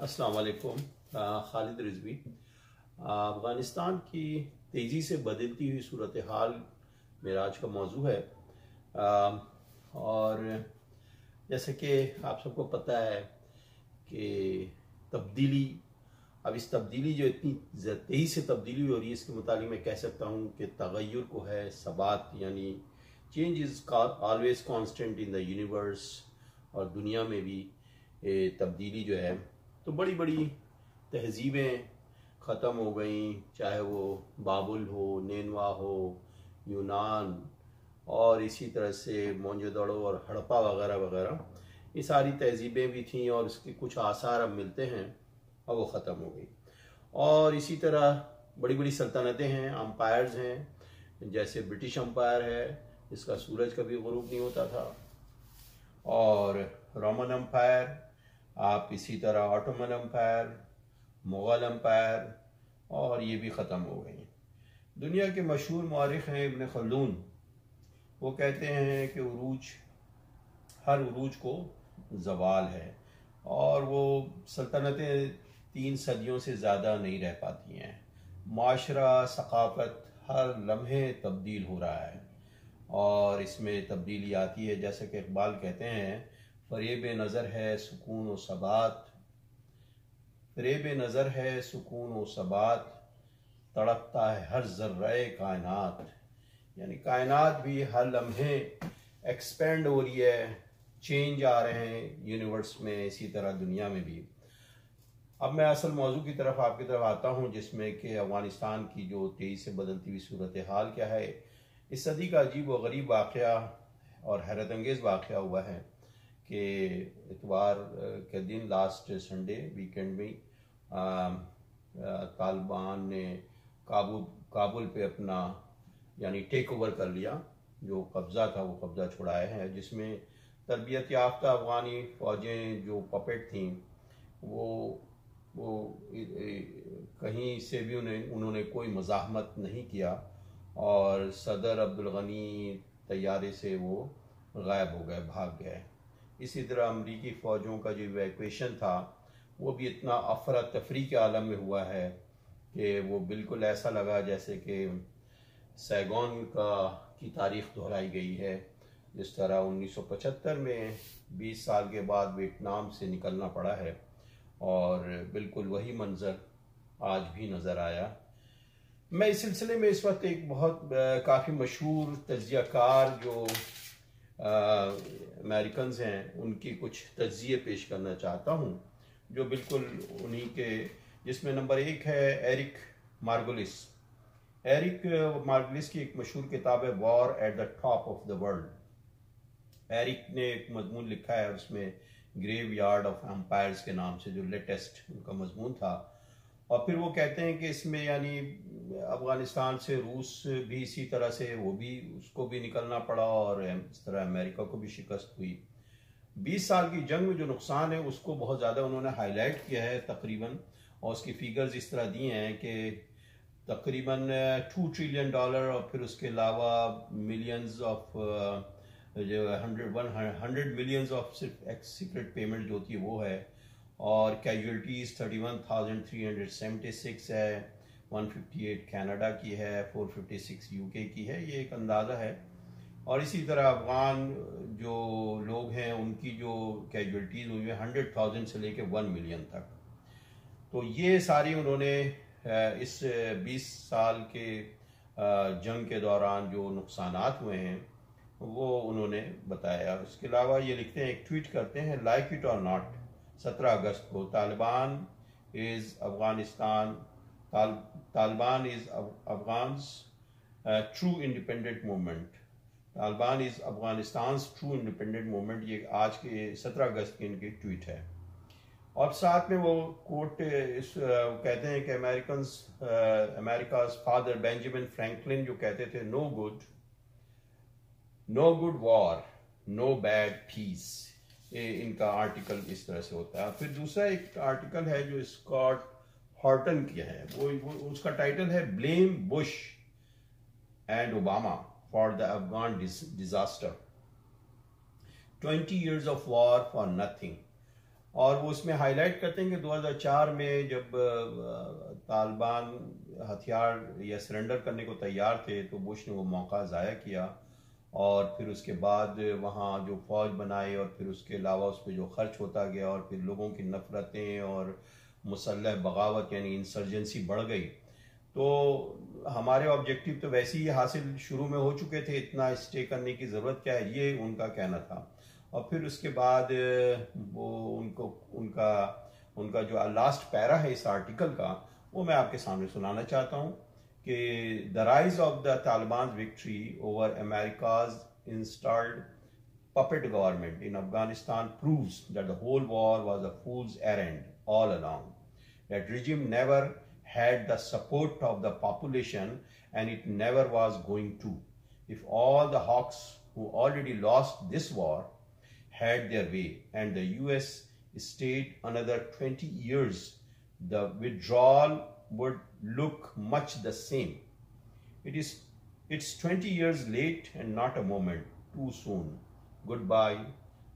अस्सलाम वालेकुम। खालिद रिजवी। अफ़गानिस्तान की तेज़ी से बदलती हुई सूरत हाल मेरा आज का मौजू है। और जैसे कि आप सबको पता है कि तब्दीली, अब इस तब्दीली जो इतनी तेज़ी से तब्दीली हो रही है, इसके मुताबिक मैं कह सकता हूँ कि तगय्युर को है सबात, यानी change is always constant in the universe. और दुनिया में भी तब्दीली जो है, तो बड़ी बड़ी तहजीबें ख़त्म हो गई, चाहे वो बाबुल हो, नेनवा हो, यूनान, और इसी तरह से मोहनजोदड़ो और हड़प्पा वगैरह वगैरह, ये सारी तहजीबें भी थीं और इसके कुछ आसार अब मिलते हैं और वो ख़त्म हो गई। और इसी तरह बड़ी बड़ी सल्तनतें हैं, अम्पायर्स हैं, जैसे ब्रिटिश अम्पायर है, इसका सूरज कभी ग़ुरूब नहीं होता था, और रोमन अम्पायर, आप इसी तरह ऑटोमन अम्पायर, मुग़ल अम्पायर, और ये भी ख़त्म हो गई। दुनिया के मशहूर मौरिख़ हैं इब्न खल्दून, वो कहते हैं कि उरूज, हर उरूज को ज़वाल है, और वो सल्तनतें 3 सदियों से ज़्यादा नहीं रह पाती हैं। माशरा, सक़ाफ़त हर लम्हे तब्दील हो रहा है और इसमें तब्दीली आती है। जैसे कि इकबाल कहते हैं, फ़रेब नज़र है सुकून व सबात, फ़रेब नज़र है सुकून व सबात, तड़पता है हर ज़र्रे कायनात। यानी कायनात भी हर लम्हे एक्सपेंड हो रही है, चेंज आ रहे हैं यूनिवर्स में, इसी तरह दुनिया में भी। अब मैं असल मौजू की तरफ आपकी तरफ आता हूँ, जिसमें कि अफ़गानिस्तान की जो तेज़ी से बदलती हुई सूरत हाल क्या है। इस सदी का अजीब व गरीब वाक़या और हैरत अंगेज़ वाक़या हुआ है कि इतवार के दिन, लास्ट संडे वीकेंड में, तालिबान ने काबुल पे अपना यानी टेक ओवर कर लिया। जो कब्ज़ा था वो कब्ज़ा छुड़ाया है, जिसमें तरबियत याफ्ता अफ़गानी फ़ौजें जो पपेट थीं, वो कहीं से भी उन्होंने कोई मज़ाहमत नहीं किया, और सदर अब्दुल गनी तैयारे से वो गायब हो गए, भाग गए। इसी तरह अमरीकी फ़ौजों का जो इवैक्यूएशन था, वो भी इतना अफरा तफरी के आलम में हुआ है कि वो बिल्कुल ऐसा लगा जैसे कि सैगोन की तारीख़ दोहराई गई है। जिस तरह 1975 में 20 साल के बाद वियतनाम से निकलना पड़ा है, और बिल्कुल वही मंज़र आज भी नज़र आया। मैं इस सिलसिले में इस वक्त एक बहुत काफ़ी मशहूर तज्ज़ियाकार जो अमेरिकन्स हैं, उनकी कुछ तज्ज़िये पेश करना चाहता हूँ, जो बिल्कुल उन्हीं के, जिसमें नंबर 1 है एरिक मार्गुलिस। एरिक मार्गुलिस की एक मशहूर किताब है war at the top of the world. Eric ने एक मजमून लिखा है, उसमें ग्रेव यार्ड ऑफ एम्पायर्स के नाम से, जो लेटेस्ट उनका मजमून था। और फिर वो कहते हैं कि इसमें यानी अफ़गानिस्तान से रूस भी इसी तरह से, वो भी, उसको भी निकलना पड़ा, और इस तरह अमेरिका को भी शिकस्त हुई। 20 साल की जंग में जो नुकसान है उसको बहुत ज़्यादा उन्होंने हाईलाइट किया है तकरीबन, और उसकी फिगर्स इस तरह दिए हैं कि तकरीबन $2 ट्रिलियन, और फिर उसके अलावा मिलियंस ऑफ जो 100 मिलियंस ऑफ सिर्फ सीक्रेट पेमेंट जो होती है वो है, और कैजुअल्टीज़ 31,376 है, 158 कनाडा की है, 456 यूके की है, ये एक अंदाज़ा है। और इसी तरह अफ़गान जो लोग हैं उनकी जो कैजुअल्टीज़ हुई है 100,000 से लेके 1 मिलियन तक। तो ये सारी उन्होंने इस 20 साल के जंग के दौरान जो नुकसानात हुए हैं वो उन्होंने बताया। इसके अलावा ये लिखते हैं, एक ट्वीट करते हैं, लाइक इट और नॉट, 17 अगस्त को, Taliban is Afghanistan, Taliban is Afghans true independent movement, Taliban is Afghanistan true independent movement. ये आज के 17 अगस्त की इनकी ट्वीट है। और साथ में वो कोट कहते हैं कि अमेरिकाज फादर बेंजामिन फ्रैंकलिन जो कहते थे, no good war, no bad peace. इनका आर्टिकल इस तरह से होता है। फिर दूसरा एक आर्टिकल है जो स्कॉट हॉर्टन की है, वो उसका टाइटल है, blame Bush and Obama for the Afghan disaster, 20 years of war for nothing। और वो उसमें हाईलाइट करते हैं कि 2004 में जब तालिबान हथियार या सरेंडर करने को तैयार थे तो बुश ने वो मौका ज़ाया किया, और फिर उसके बाद वहाँ जो फ़ौज बनाई और फिर उसके अलावा उस पर जो खर्च होता गया और फिर लोगों की नफ़रतें और मुसल्लह बगावत यानी इंसर्जेंसी बढ़ गई। तो हमारे ऑब्जेक्टिव तो वैसे ही हासिल शुरू में हो चुके थे, इतना स्टे करने की ज़रूरत क्या है, ये उनका कहना था। और फिर उसके बाद वो उनका उनका जो लास्ट पैरा है इस आर्टिकल का, वो मैं आपके सामने सुनाना चाहता हूँ कि the rise of the Taliban victory over America's installed puppet government in Afghanistan proves that the whole war was a fool's errand all along. That regime never had the support of the population and it never was going to. If all the hawks who already lost this war had their way and the US stayed another 20 years, the withdrawal would look much the same. It's 20 years late and not a moment too soon. Good bye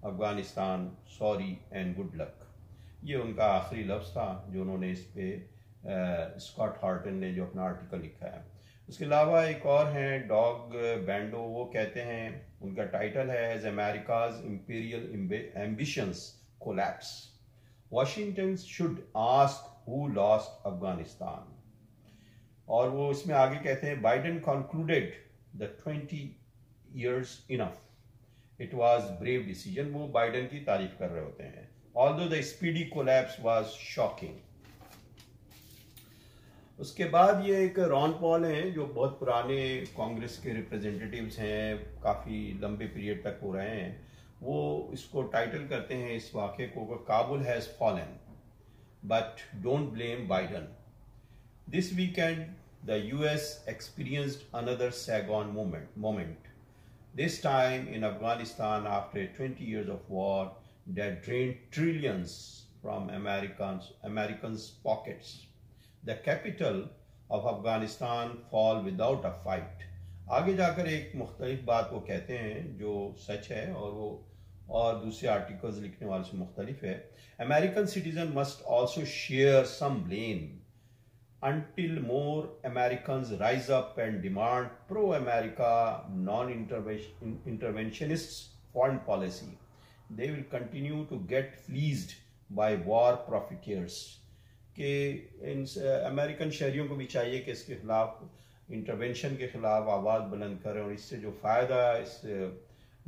Afghanistan, sorry and good luck. ये उनका आखिरी लफ्ज़ था जो उन्होंने इस पे Scott Horton ने जो अपना आर्टिकल लिखा है। उसके अलावा एक और हैं डॉग बैंडो, वो कहते हैं, उनका टाइटल है as America's imperial ambitions collapse, Washington should ask who lost Afghanistan. और वो इसमें आगे कहते हैं Biden concluded the 20 years enough, it was brave decision. वो बाइडेन की तारीफ कर रहे होते हैं। Although the speedy collapse was shocking. उसके बाद ये एक रॉन पॉल हैं जो बहुत पुराने कांग्रेस के रिप्रेजेंटेटिव्स हैं, काफ़ी लंबे पीरियड तक हो रहे हैं। वो इसको टाइटल करते हैं इस वाक़े को, Kabul has fallen but don't blame Biden. This Weeknd the US experienced another Saigon moment. This time in Afghanistan after 20 years of war that drained trillions from Americans' pockets. The capital of Afghanistan fall without a fight. आगे जाकर एक मुख्तलिफ बात वो कहते हैं जो सच है और वो और दूसरे आर्टिकल्स लिखने वाले से मुख्तलिफ है। American citizen must also share some blame until more Americans rise up and demand pro-America non-interventionist foreign policy. They will continue to get fleeced by war profiteers. कि इन अमेरिकन शहरियों को भी चाहिए कि इसके खिलाफ, इंटरवेंशन के खिलाफ आवाज़ बुलंद करें और इससे जो फ़ायदा इस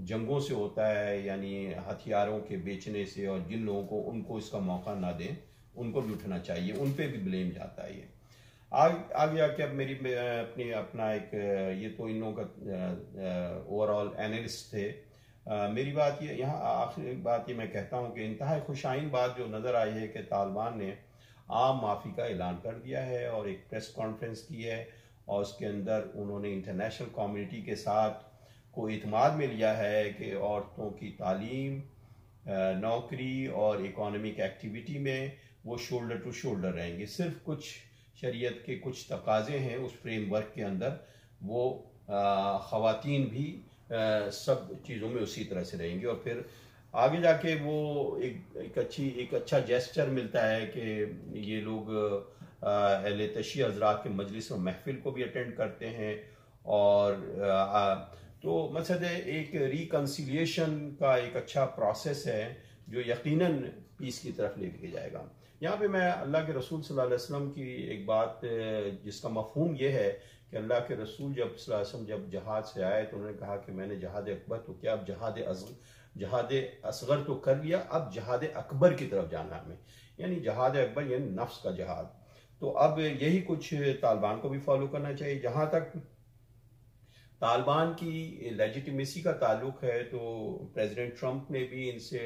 जंगों से होता है यानी हथियारों के बेचने से, और जिन लोगों को उनको इसका मौका ना दें उनको भी उठना चाहिए, उन पे भी ब्लेम जाता है। ये आगे आके अब मेरी अपना एक, ये तो इन लोगों का ओवरऑल एनालिस्ट थे। मेरी बात ये यहाँ आखिरी बात ये मैं कहता हूँ कि इंतहा खुशाइन बात जो नज़र आई है कि तालिबान ने आम माफ़ी का ऐलान कर दिया है और एक प्रेस कॉन्फ्रेंस की है, और उसके अंदर उन्होंने इंटरनेशनल कम्युनिटी के साथ को इत्माद में लिया है कि औरतों की तालीम, नौकरी और इकोनॉमिक एक्टिविटी में वो शोल्डर टू शोल्डर रहेंगे। सिर्फ कुछ शरीयत के कुछ तकाजे हैं उस फ्रेमवर्क के अंदर, वो ख़वातीन भी सब चीज़ों में उसी तरह से रहेंगी। और फिर आगे जाके वो एक अच्छा जेस्चर मिलता है कि ये लोग अहले तशी हज़रात के मजलिस और महफिल को भी अटेंड करते हैं, और तो मकसद है एक रिकन्सिलिएशन का एक अच्छा प्रोसेस है जो यकीनन पीस की तरफ लेके जाएगा। यहाँ पे मैं अल्लाह के रसूल सल्लल्लाहु अलैहि वसल्लम की एक बात जिसका मफहूम ये है कि अल्लाह के रसूल जब सल्लल्लाहु अलैहि वसल्लम जब जहाद से आए तो उन्होंने कहा कि मैंने जहाद अकबर तो क्या, अब जहाद असगर तो कर लिया, अब जहाद अकबर की तरफ जाना हमें, यानी जहाद अकबर यानी नफ्स का जहाद। तो अब यही कुछ तालिबान को भी फॉलो करना चाहिए। जहाँ तक तालिबान की लेजिटिमेसी का ताल्लुक है तो प्रेसिडेंट ट्रंप ने भी इनसे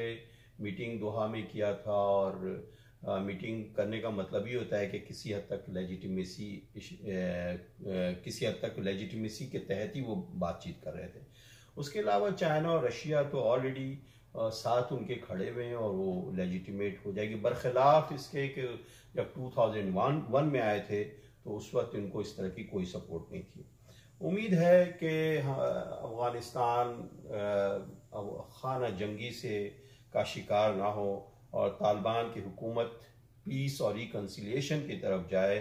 मीटिंग दोहा में किया था, और मीटिंग करने का मतलब ये होता है कि किसी हद तक लेजिटिमेसी के तहत ही वो बातचीत कर रहे थे। उसके अलावा चाइना और रशिया तो ऑलरेडी साथ उनके खड़े हुए हैं और वो लेजिटिमेट हो जाएगी, बरखिलाफ इसके कि जब 2001 में आए थे तो उस वक्त इनको इस तरह की कोई सपोर्ट नहीं थी। उम्मीद है कि अफगानिस्तान खाना जंगी से का शिकार ना हो, और तालिबान की हुकूमत पीस और रिकन्सिलिएशन की तरफ जाए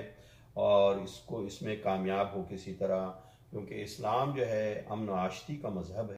और इसमें कामयाब हो किसी तरह, क्योंकि इस्लाम जो है अमन व आशती का मजहब है।